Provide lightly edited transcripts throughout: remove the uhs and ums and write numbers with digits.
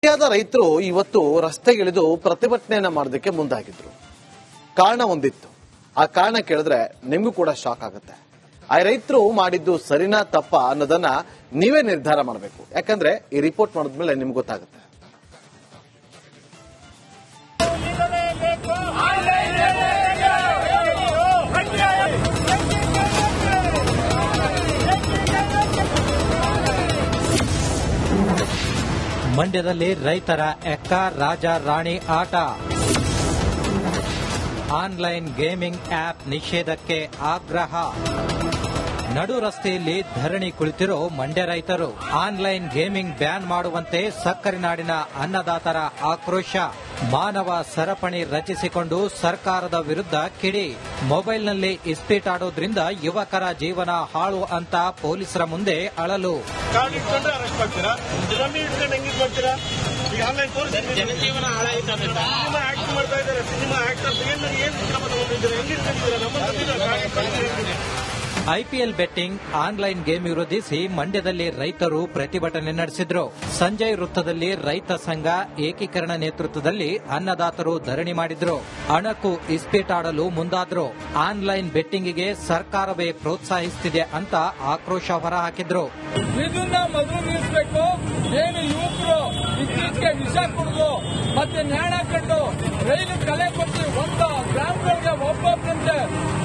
ಮಂಡ್ಯದ ರೈತರು ಇವತ್ತು ರಸ್ತೆಗಿಳಿದು ಪ್ರತಿಭಟನೆಯನ್ನ ಮಾಡೋದಕ್ಕೆ ಮುಂದಾಗಿದ್ರು. ಕಾರಣ ಒಂದಿತ್ತು. ಆ ಕಾರಣ ಕೇಳಿದ್ರೆ ನಿಮಗೂ ಕೂಡ ಶಾಕ್ ಆಗುತ್ತೆ. ಆ ರೈತರು ಮಾಡಿದ್ದು ಸರಿನಾ ತಪ್ಪಾ ಅನ್ನೋದನ್ನ ನೀವೇ ನಿರ್ಧಾರ ಮಾಡಬೇಕು. ಯಾಕಂದ್ರೆ ಈ ರಿಪೋರ್ಟ್ ಮಾಡಿದ್ಮೇಲೆ ನಿಮ್ಗೆ ಗೊತ್ತಾಗುತ್ತೆ. ಮಂಡ್ಯದಲ್ಲಿ ರೈತರ ಎಕ್ಕ ರಾಜ ರಾಣಿ ಆಟ. ಆನ್ಲೈನ್ ಗೇಮಿಂಗ್ ಆಪ್ ನಿಷೇಧಕ್ಕೆ ಆಗ್ರಹ. ನಡು ರಸ್ತೆಯಲ್ಲಿ ಧರಣಿ ಕುಳಿತಿರೋ ಮಂಡ್ಯ ರೈತರು. ಆನ್ಲೈನ್ ಗೇಮಿಂಗ್ ಬ್ಯಾನ್ ಮಾಡುವಂತೆ ಸಕ್ಕರೆನಾಡಿನ ಅನ್ನದಾತರ ಆಕ್ರೋಶ. ಮಾನವ ಸರಪಣಿ ರಚಿಸಿಕೊಂಡು ಸರ್ಕಾರದ ವಿರುದ್ಧ ಕಿಡಿ. ಮೊಬೈಲ್ನಲ್ಲಿ ಇಸ್ಪೀಟಾಡೋದ್ರಿಂದ ಯುವಕರ ಜೀವನ ಹಾಳು ಅಂತ ಪೊಲೀಸರ ಮುಂದೆ ಅಳಲು. ಜನಜೀವನ ಐಪಿಎಲ್ ಬೆಟ್ಟಿಂಗ್, ಆನ್ಲೈನ್ ಗೇಮ್ ವಿರೋಧಿಸಿ ಮಂಡ್ಯದಲ್ಲಿ ರೈತರು ಪ್ರತಿಭಟನೆ ನಡೆಸಿದ್ರು. ಸಂಜಯ್ ವೃತ್ತದಲ್ಲಿ ರೈತ ಸಂಘ ಏಕೀಕರಣ ನೇತೃತ್ವದಲ್ಲಿ ಅನ್ನದಾತರು ಧರಣಿ ಮಾಡಿದ್ರು. ಅಣಕು ಇಸ್ಪೀಟಾಡಲು ಮುಂದಾದ್ರು. ಆನ್ಲೈನ್ ಬೆಟ್ಟಿಂಗಿಗೆ ಸರ್ಕಾರವೇ ಪ್ರೋತ್ಸಾಹಿಸುತ್ತಿದೆ ಅಂತ ಆಕ್ರೋಶ ಹೊರಹಾಕಿದ್ರು. ಇದನ್ನ ಮೊದಲು ನಿಲ್ಲಿಸಬೇಕು. ಏನು ಯುವಕರು ಇತ್ತೀಚೆಗೆ ವಿಷ ಕುಡಿದು ಮತ್ತೆ ನ್ಯಾಣ ಕಂಡು ರೈಲು ಕಲೆ ಕೊಟ್ಟು ಒಂದು ಗ್ರಾಮಗಳಿಗೆ ಒಬ್ಬೊಬ್ಬರಂತೆ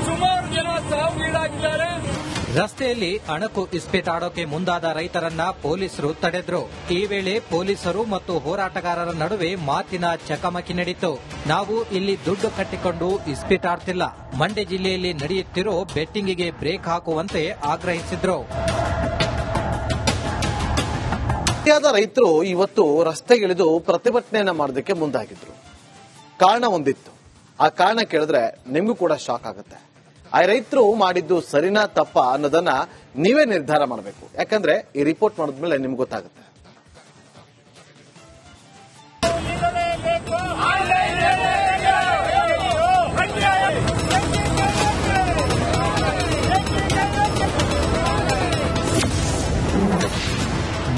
ಸುಮಾರು ಜನ ಸಾವಿಗೀಡಾಗಿದ್ದಾರೆ. ರಸ್ತೆಯಲ್ಲಿ ಅಣಕು ಇಸ್ಪೀಟಾಡೋಕೆ ಮುಂದಾದ ರೈತರನ್ನ ಪೊಲೀಸರು ತಡೆದ್ರು. ಈ ವೇಳೆ ಪೊಲೀಸರು ಮತ್ತು ಹೋರಾಟಗಾರರ ನಡುವೆ ಮಾತಿನ ಚಕಮಕಿ ನಡೆಯಿತು. ನಾವು ಇಲ್ಲಿ ದುಡ್ಡು ಕಟ್ಟಿಕೊಂಡು ಇಸ್ಪೀಟಾಡ್ತಿಲ್ಲ. ಮಂಡ್ಯ ಜಿಲ್ಲೆಯಲ್ಲಿ ನಡೆಯುತ್ತಿರೋ ಬೆಟ್ಟಿಂಗಿಗೆ ಬ್ರೇಕ್ ಹಾಕುವಂತೆ ಆಗ್ರಹಿಸಿದ್ರು. ಮಂಡ್ಯದ ರೈತರು ಇವತ್ತು ರಸ್ತೆಗಿಳಿದು ಪ್ರತಿಭಟನೆಯನ್ನ ಮಾಡೋದಕ್ಕೆ ಮುಂದಾಗಿದ್ರು. ಕಾರಣ ಒಂದಿತ್ತು. ಆ ಕಾರಣ ಕೇಳಿದ್ರೆ ನಿಮಗೂ ಕೂಡ ಶಾಕ್ ಆಗುತ್ತೆ. ಆ ರೈತರು ಮಾಡಿದ್ದು ಸರಿನಾ ತಪ್ಪಾ ಅನ್ನೋದನ್ನ ನೀವೇ ನಿರ್ಧಾರ ಮಾಡಬೇಕು. ಯಾಕಂದ್ರೆ ಈ ರಿಪೋರ್ಟ್ ಮಾಡಿದ್ಮೇಲೆ ನಿಮ್ಗೆ ಗೊತ್ತಾಗುತ್ತೆ.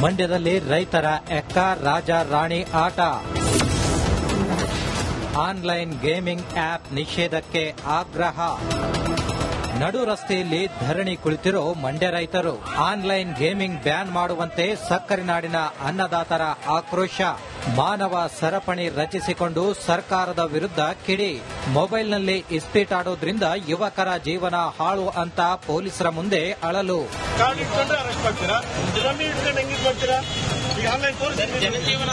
ಮಂಡ್ಯದಲ್ಲಿ ರೈತರ ಎಕ್ಕ ರಾಜ ರಾಣಿ ಆಟ. ಆನ್ಲೈನ್ ಗೇಮಿಂಗ್ ಆಪ್ ನಿಷೇಧಕ್ಕೆ ಆಗ್ರಹ. ನಡು ರಸ್ತೆಯಲ್ಲಿ ಧರಣಿ ಕುಳಿತಿರೋ ಮಂಡ್ಯ ರೈತರು. ಆನ್ಲೈನ್ ಗೇಮಿಂಗ್ ಬ್ಯಾನ್ ಮಾಡುವಂತೆ ಸಕ್ಕರೆನಾಡಿನ ಅನ್ನದಾತರ ಆಕ್ರೋಶ. ಮಾನವ ಸರಪಣಿ ರಚಿಸಿಕೊಂಡು ಸರ್ಕಾರದ ವಿರುದ್ಧ ಕಿಡಿ. ಮೊಬೈಲ್ನಲ್ಲಿ ಇಸ್ಪೀಟಾಡೋದ್ರಿಂದ ಯುವಕರ ಜೀವನ ಹಾಳು ಅಂತ ಪೊಲೀಸರ ಮುಂದೆ ಅಳಲು. ಜನಜೀವನ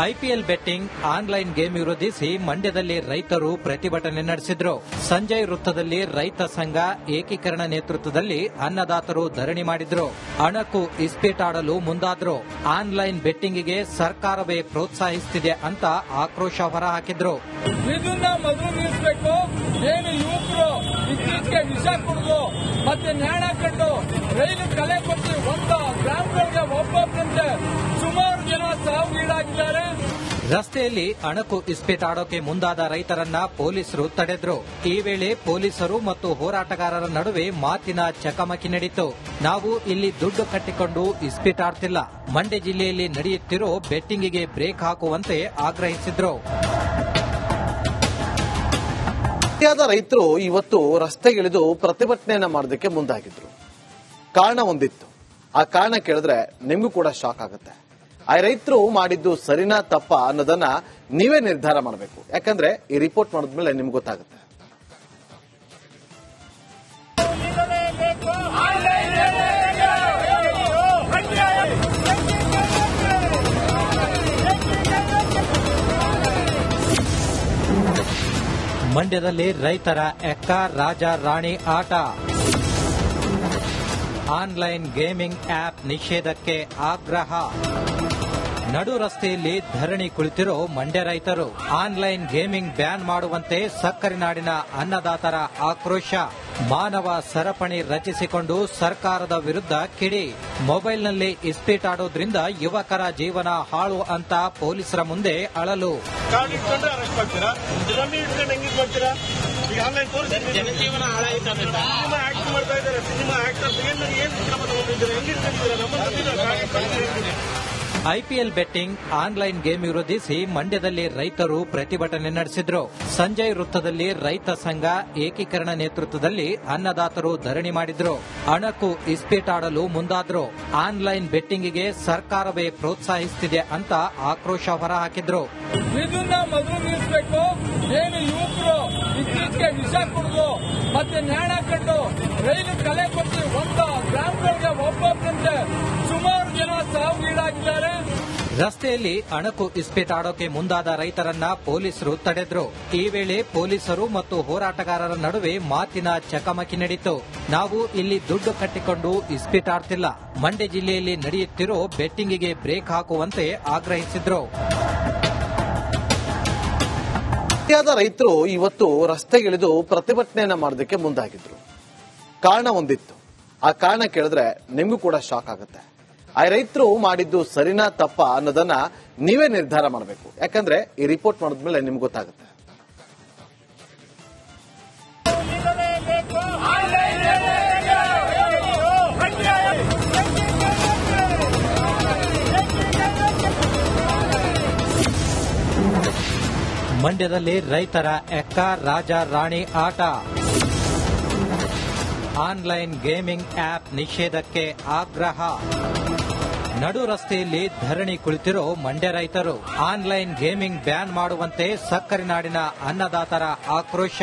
ಐಪಿಎಲ್ ಬೆಟ್ಟಿಂಗ್, ಆನ್ಲೈನ್ ಗೇಮ್ ವಿರೋಧಿಸಿ ಮಂಡ್ಯದಲ್ಲಿ ರೈತರು ಪ್ರತಿಭಟನೆ ನಡೆಸಿದ್ರು. ಸಂಜಯ್ ವೃತ್ತದಲ್ಲಿ ರೈತ ಸಂಘ ಏಕೀಕರಣ ನೇತೃತ್ವದಲ್ಲಿ ಅನ್ನದಾತರು ಧರಣಿ ಮಾಡಿದ್ರು. ಅಣಕು ಇಸ್ಪೀಟಾಡಲು ಮುಂದಾದ್ರು. ಆನ್ಲೈನ್ ಬೆಟ್ಟಿಂಗಿಗೆ ಸರ್ಕಾರವೇ ಪ್ರೋತ್ಸಾಹಿಸುತ್ತಿದೆ ಅಂತ ಆಕ್ರೋಶ ಹೊರಹಾಕಿದ್ರು. ಇದನ್ನ ಮೊದಲು ನಿಲ್ಲಿಸಬೇಕು. ಏನು ಯುವಕರು ಇತ್ತೀಚೆಗೆ ವಿಷ ಕುಡಿದು ಮತ್ತೆ ನ್ಯಾಣ ಕಂಡು ರೈಲು ಕಲೆ ಕೊಟ್ಟು ಒಂದು ಗ್ರಾಮಗಳಿಗೆ ಒಬ್ಬೊಬ್ಬರಂತೆ ಸುಮಾರು ಜನ ಸಾವಿಗೀಡಾಗಿದ್ದಾರೆ. ರಸ್ತೆಯಲ್ಲಿ ಅಣಕು ಇಸ್ಪೀಟಾಡೋಕೆ ಮುಂದಾದ ರೈತರನ್ನ ಪೊಲೀಸರು ತಡೆದ್ರು. ಈ ವೇಳೆ ಪೊಲೀಸರು ಮತ್ತು ಹೋರಾಟಗಾರರ ನಡುವೆ ಮಾತಿನ ಚಕಮಕಿ ನಡೆಯಿತು. ನಾವು ಇಲ್ಲಿ ದುಡ್ಡು ಕಟ್ಟಿಕೊಂಡು ಇಸ್ಪೀಟಾಡ್ತಿಲ್ಲ. ಮಂಡ್ಯ ಜಿಲ್ಲೆಯಲ್ಲಿ ನಡೆಯುತ್ತಿರೋ ಬೆಟ್ಟಿಂಗಿಗೆ ಬ್ರೇಕ್ ಹಾಕುವಂತೆ ಆಗ್ರಹಿಸಿದ್ರು. ಮಂಡ್ಯದ ರೈತರು ಇವತ್ತು ರಸ್ತೆಗಿಳಿದು ಪ್ರತಿಭಟನೆಯನ್ನ ಮಾಡೋದಕ್ಕೆ ಮುಂದಾಗಿದ್ರು. ಕಾರಣ ಒಂದಿತ್ತು. ಆ ಕಾರಣ ಕೇಳಿದ್ರೆ ನಿಮ್ಗೂ ಕೂಡ ಶಾಕ್ ಆಗುತ್ತೆ. ಆ ರೈತರು ಮಾಡಿದ್ದು ಸರಿನಾ ತಪ್ಪಾ ಅನ್ನೋದನ್ನ ನೀವೇ ನಿರ್ಧಾರ ಮಾಡಬೇಕು. ಯಾಕಂದ್ರೆ ಈ ರಿಪೋರ್ಟ್ ಮಾಡಿದ್ಮೇಲೆ ನಿಮ್ಗೆ ಗೊತ್ತಾಗುತ್ತೆ. ಮಂಡ್ಯದಲ್ಲಿ ರೈತರ ಎಕ್ಕ ರಾಜ ರಾಣಿ ಆಟ. ಆನ್ಲೈನ್ ಗೇಮಿಂಗ್ ಆಪ್ ನಿಷೇಧಕ್ಕೆ ಆಗ್ರಹ. ನಡು ರಸ್ತೆಯಲ್ಲಿ ಧರಣಿ ಕುಳಿತಿರೋ ಮಂಡ್ಯ ರೈತರು. ಆನ್ಲೈನ್ ಗೇಮಿಂಗ್ ಬ್ಯಾನ್ ಮಾಡುವಂತೆ ಸಕ್ಕರೆನಾಡಿನ ಅನ್ನದಾತರ ಆಕ್ರೋಶ. ಮಾನವ ಸರಪಣಿ ರಚಿಸಿಕೊಂಡು ಸರ್ಕಾರದ ವಿರುದ್ಧ ಕಿಡಿ. ಮೊಬೈಲ್ನಲ್ಲಿ ಇಸ್ಪೀಟಾಡೋದ್ರಿಂದ ಯುವಕರ ಜೀವನ ಹಾಳು ಅಂತ ಪೊಲೀಸರ ಮುಂದೆ ಅಳಲು. ಜನಜೀವನ ಹಾಳಾಯಿತು ಅದರಿಂದ. ಸಿನಿಮಾ ಆಕ್ಟ್ ಮಾಡ್ತಾ ಇದ್ದಾರೆ. ಸಿನಿಮಾ ಆಕ್ಟರ್ಸ್ ಏನು ಕ್ರಮ ತಗೊಂಡಿದ್ದಾರೆ? ಹೆಂಗೆ ಐಪಿಎಲ್ ಬೆಟ್ಟಿಂಗ್ ಆನ್ಲೈನ್ ಗೇಮ್ ವಿರೋಧಿಸಿ ಮಂಡ್ಯದಲ್ಲಿ ರೈತರು ಪ್ರತಿಭಟನೆ ನಡೆಸಿದ್ರು. ಸಂಜಯ್ ವೃತ್ತದಲ್ಲಿ ರೈತ ಸಂಘ ಏಕೀಕರಣ ನೇತೃತ್ವದಲ್ಲಿ ಅನ್ನದಾತರು ಧರಣಿ ಮಾಡಿದ್ರು. ಅಣಕು ಇಸ್ಪೀಟ್ ಆಡಲು ಮುಂದಾದ್ರು. ಆನ್ಲೈನ್ ಬೆಟ್ಟಿಂಗಿಗೆ ಸರ್ಕಾರವೇ ಪ್ರೋತ್ಸಾಹಿಸುತ್ತಿದೆ ಅಂತ ಆಕ್ರೋಶ ಹೊರಹಾಕಿದ್ರು. ಇದನ್ನ ಮೊದಲು ನಿಲ್ಲಿಸಬೇಕು. ಏನು ಯುವಕರು ಇತ್ತೀಚೆಗೆ ವಿಷ ಕುಡಿದು ಮತ್ತೆ ನ್ಯಾಣ ಕಂಡು ರೈಲು ಕಲೆ ಕೊಟ್ಟು ಒಂದು ಗ್ರಾಮಗಳಿಗೆ ಒಬ್ಬೊಬ್ಬರಂತೆ ಸುಮಾರು ಜನ ಸಾವಿಗೀಡಾಗಿದ್ದಾರೆ. ರಸ್ತೆಯಲ್ಲಿ ಅಣಕು ಇಸ್ಪೀಟ್ ಆಡೋಕೆ ಮುಂದಾದ ರೈತರನ್ನ ಪೊಲೀಸರು ತಡೆದ್ರು. ಈ ವೇಳೆ ಪೊಲೀಸರು ಮತ್ತು ಹೋರಾಟಗಾರರ ನಡುವೆ ಮಾತಿನ ಚಕಮಕಿ ನಡೆಯಿತು. ನಾವು ಇಲ್ಲಿ ದುಡ್ಡು ಕಟ್ಟಿಕೊಂಡು ಇಸ್ಪೀಟ್ ಆಡ್ತಿಲ್ಲ, ಮಂಡ್ಯ ಜಿಲ್ಲೆಯಲ್ಲಿ ನಡೆಯುತ್ತಿರೋ ಬೆಟ್ಟಿಂಗಿಗೆ ಬ್ರೇಕ್ ಹಾಕುವಂತೆ ಆಗ್ರಹಿಸಿದ್ರು. ರೈತರು ಇವತ್ತು ರಸ್ತೆಗಿಳಿದು ಪ್ರತಿಭಟನೆಯನ್ನ ಮಾಡೋದಕ್ಕೆ ಮುಂದಾಗಿದ್ರು. ಕಾರಣ ಒಂದಿತ್ತು. ಆ ಕಾರಣ ಕೇಳಿದ್ರೆ ನಿಮಗೂ ಕೂಡ ಶಾಕ್ ಆಗುತ್ತೆ. ಆ ರೈತರು ಮಾಡಿದ್ದು ಸರಿನಾ ತಪ್ಪಾ ಅನ್ನೋದನ್ನ ನೀವೇ ನಿರ್ಧಾರ ಮಾಡಬೇಕು. ಯಾಕಂದ್ರೆ ಈ ರಿಪೋರ್ಟ್ ಮಾಡಿದ್ಮೇಲೆ ನಿಮ್ಗೆ ಗೊತ್ತಾಗುತ್ತೆ. ಮಂಡ್ಯದಲ್ಲಿ ರೈತರ ಎಕ್ಕ ರಾಜ ರಾಣಿ ಆಟ. ಆನ್ಲೈನ್ ಗೇಮಿಂಗ್ ಆಪ್ ನಿಷೇಧಕ್ಕೆ ಆಗ್ರಹ. ನಡು ರಸ್ತೆಯಲ್ಲಿ ಧರಣಿ ಕುಳಿತಿರೋ ಮಂಡ್ಯ ರೈತರು. ಆನ್ಲೈನ್ ಗೇಮಿಂಗ್ ಬ್ಯಾನ್ ಮಾಡುವಂತೆ ಸಕ್ಕರೆನಾಡಿನ ಅನ್ನದಾತರ ಆಕ್ರೋಶ.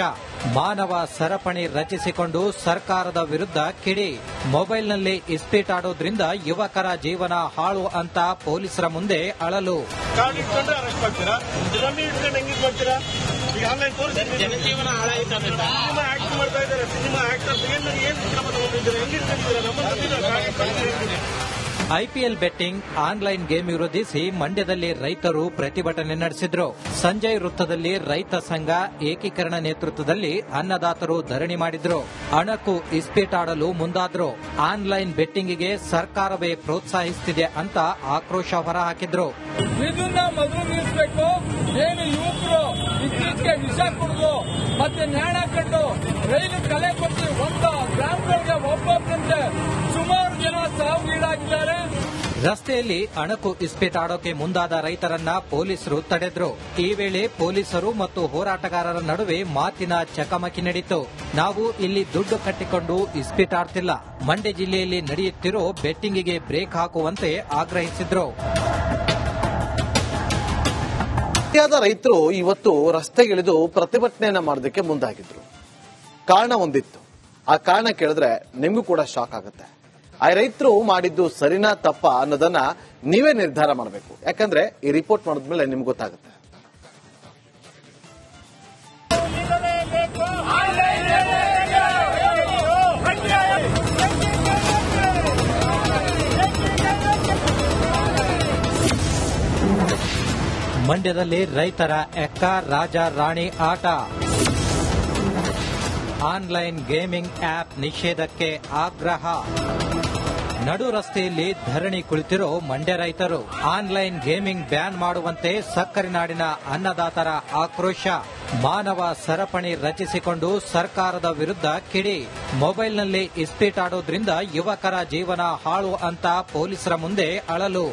ಮಾನವ ಸರಪಣಿ ರಚಿಸಿಕೊಂಡು ಸರ್ಕಾರದ ವಿರುದ್ಧ ಕಿಡಿ. ಮೊಬೈಲ್ನಲ್ಲಿ ಇಸ್ಪೀಟ್ ಆಡೋದ್ರಿಂದ ಯುವಕರ ಜೀವನ ಹಾಳು ಅಂತ ಪೊಲೀಸರ ಮುಂದೆ ಅಳಲು. ಜನಜೀವನ ಹಾಳಾಯಿತು ಅದರಿಂದ. ಸಿನಿಮಾ ಆಕ್ಟ್ ಮಾಡ್ತಾ ಇದ್ದಾರೆ. ಸಿನಿಮಾ ಆಕ್ಟರ್ಸ್ ಏನು ಕ್ರಮ ತಗೊಂಡಿದ್ದಾರೆ? ಹೆಂಗೆ ಐಪಿಎಲ್ ಬೆಟ್ಟಿಂಗ್ ಆನ್ಲೈನ್ ಗೇಮ್ ವಿರೋಧಿಸಿ ಮಂಡ್ಯದಲ್ಲಿ ರೈತರು ಪ್ರತಿಭಟನೆ ನಡೆಸಿದ್ರು. ಸಂಜಯ್ ವೃತ್ತದಲ್ಲಿ ರೈತ ಸಂಘ ಏಕೀಕರಣ ನೇತೃತ್ವದಲ್ಲಿ ಅನ್ನದಾತರು ಧರಣಿ ಮಾಡಿದ್ರು. ಅಣಕು ಇಸ್ಪೀಟ್ ಆಡಲು ಮುಂದಾದ್ರು. ಆನ್ಲೈನ್ ಬೆಟ್ಟಿಂಗಿಗೆ ಸರ್ಕಾರವೇ ಪ್ರೋತ್ಸಾಹಿಸುತ್ತಿದೆ ಅಂತ ಆಕ್ರೋಶ ಹೊರಹಾಕಿದ್ರು. ಇದನ್ನ ಮೊದಲು ನಿಲ್ಲಿಸಬೇಕು. ಏನು ಯುವಕರು ಇತ್ತೀಚೆಗೆ ವಿಷ ಕುಡಿದು ಮತ್ತೆ ನ್ಯಾಣ ಕಂಡು ರೈಲು ಕಲೆ ಕೊಟ್ಟು ಒಂದು ಗ್ರಾಮಗಳಿಗೆ ಒಬ್ಬೊಬ್ಬರಂತೆ ಸುಮಾರು ಜನ ಸಾವಿಗೀಡಾಗಿದ್ದಾರೆ. ರಸ್ತೆಯಲ್ಲಿ ಅಣಕು ಇಸ್ಪೀಟ್ ಆಡೋಕೆ ಮುಂದಾದ ರೈತರನ್ನ ಪೊಲೀಸರು ತಡೆದ್ರು. ಈ ವೇಳೆ ಪೊಲೀಸರು ಮತ್ತು ಹೋರಾಟಗಾರರ ನಡುವೆ ಮಾತಿನ ಚಕಮಕಿ ನಡೆಯಿತು. ನಾವು ಇಲ್ಲಿ ದುಡ್ಡು ಕಟ್ಟಿಕೊಂಡು ಇಸ್ಪೀಟ್ ಆಡ್ತಿಲ್ಲ, ಮಂಡ್ಯ ಜಿಲ್ಲೆಯಲ್ಲಿ ನಡೆಯುತ್ತಿರೋ ಬೆಟ್ಟಿಂಗಿಗೆ ಬ್ರೇಕ್ ಹಾಕುವಂತೆ ಆಗ್ರಹಿಸಿದ್ರು. ರೈತರು ಇವತ್ತು ರಸ್ತೆಗಿಳಿದು ಪ್ರತಿಭಟನೆಯನ್ನ ಮಾಡೋದಕ್ಕೆ ಮುಂದಾಗಿದ್ರು. ಕಾರಣ ಒಂದಿತ್ತು. ಆ ಕಾರಣ ಕೇಳಿದ್ರೆ ನಿಮ್ಗೂ ಕೂಡ ಶಾಕ್ ಆಗುತ್ತೆ. ಆ ರೈತರು ಮಾಡಿದ್ದು ಸರಿನಾ ತಪ್ಪಾ ಅನ್ನೋದನ್ನ ನೀವೇ ನಿರ್ಧಾರ ಮಾಡಬೇಕು. ಯಾಕಂದ್ರೆ ಈ ರಿಪೋರ್ಟ್ ಮಾಡಿದ್ಮೇಲೆ ನಿಮ್ಗೆ ಗೊತ್ತಾಗುತ್ತೆ. ಮಂಡ್ಯದಲ್ಲಿ ರೈತರ ಎಕ್ಕ ರಾಜ ರಾಣಿ ಆಟ. ಆನ್ಲೈನ್ ಗೇಮಿಂಗ್ ಆಪ್ ನಿಷೇಧಕ್ಕೆ ಆಗ್ರಹ. ನಡು ರಸ್ತೆಯಲ್ಲಿ ಧರಣಿ ಕುಳಿತಿರೋ ಮಂಡ್ಯ ರೈತರು. ಆನ್ಲೈನ್ ಗೇಮಿಂಗ್ ಬ್ಯಾನ್ ಮಾಡುವಂತೆ ಸಕ್ಕರೆನಾಡಿನ ಅನ್ನದಾತರ ಆಕ್ರೋಶ. ಮಾನವ ಸರಪಣಿ ರಚಿಸಿಕೊಂಡು ಸರ್ಕಾರದ ವಿರುದ್ಧ ಕಿಡಿ. ಮೊಬೈಲ್ನಲ್ಲಿ ಇಸ್ಪೀಟ್ ಆಡೋದ್ರಿಂದ ಯುವಕರ ಜೀವನ ಹಾಳು ಅಂತ ಪೊಲೀಸರ ಮುಂದೆ ಅಳಲು.